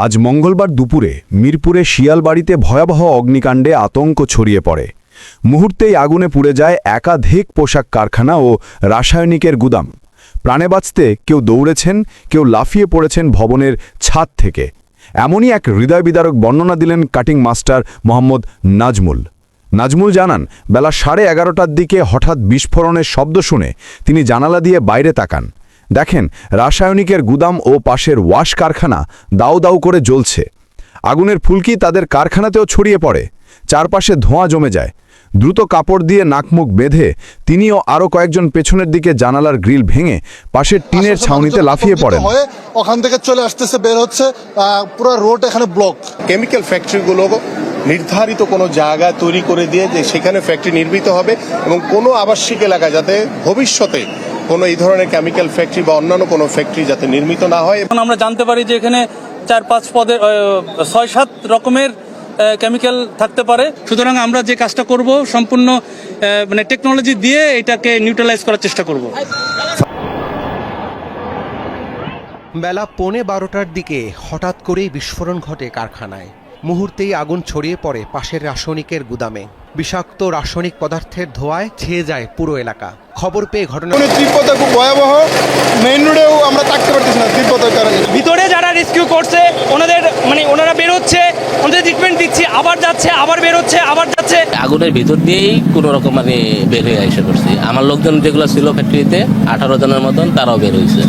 আজ মঙ্গলবার দুপুরে মিরপুরে শিয়ালবাড়িতে ভয়াবহ অগ্নিকাণ্ডে আতঙ্ক ছড়িয়ে পড়ে। মুহূর্তেই আগুনে পুড়ে যায় একাধিক পোশাক কারখানা ও রাসায়নিকের গুদাম। প্রাণে বাঁচতে কেউ দৌড়েছেন, কেউ লাফিয়ে পড়েছেন ভবনের ছাদ থেকে। এমনই এক হৃদয়বিদারক বর্ণনা দিলেন কাটিং মাস্টার মোহাম্মদ নাজমুল। নাজমুল জানান, বেলা 11:30টার দিকে হঠাৎ বিস্ফোরণের শব্দ শুনে তিনি জানালা দিয়ে বাইরে তাকান। দেখেন রাসায়নিকের গুদাম ও পাশের ওয়াশ কারখানা দাউ দাউ করে জ্বলছে। আগুনের ফুলকি তাদের কারখানাতেও ছড়িয়ে পড়ে। চারপাশে ধোঁয়া জমে যায়। দ্রুত কাপড় দিয়ে নাকমুখ বেঁধে তিনিও আরও কয়েকজন পেছনের দিকে জানালার গ্রিল ভেঙে পাশের টিনের ছাউনিতে লাফিয়ে পড়েন। ওখান থেকে চলে আসতেছে, বের হচ্ছে, পুরো রোড এখানে ব্লক। কেমিক্যাল ফ্যাক্টরিগুলো নির্ধারিত কোনো জায়গা তৈরি করে দিয়ে যে সেখানে ফ্যাক্টরি নির্মিত হবে এবং কোনো আবাসিক এলাকা যাতে ভবিষ্যতে কোনো এই ধরনের কেমিক্যাল ফ্যাক্টরি বা অন্যান্য কোনো ফ্যাক্টরি যাতে নির্মিত না হয়। এখন আমরা জানতে পারি যে এখানে 4-5 পদের 6-7 রকমের কেমিক্যাল থাকতে পারে। সুতরাং আমরা যে কাজটা করব সম্পূর্ণ টেকনোলজি দিয়ে এটাকে নিউট্রালাইজ করার চেষ্টা করব। বেলা 11:15টার দিকে হঠাৎ করেই বিস্ফোরণ ঘটে কারখানায়। মুহূর্তেই আগুন ছড়িয়ে পড়ে পাশের রাসায়নিকের গুদামে। বিষাক্ত রাসায়নিক পদার্থের ধোঁয়ায় ছেয়ে যায় পুরো এলাকা। খবর পেয়ে তীব্রতা খুব ভয়াবহ। মেইন রোডেও আমরা থাকতে পারতেছি না তীব্রতার কারণে। ভিতরে যারা রেস্কিউ করছে ওনারা বের হচ্ছে, ওনাদের ট্রিটমেন্ট দিচ্ছি, আবার যাচ্ছে, আবার বের হচ্ছে, আবার যাচ্ছে। আগুনের ভিতর দিয়েই কোনো রকম বের হয়ে এসে করছি। আমার লোকজন যেগুলো ছিল ফ্যাক্টরিতে 18 জনের মতন, তারাও বের হয়েছে।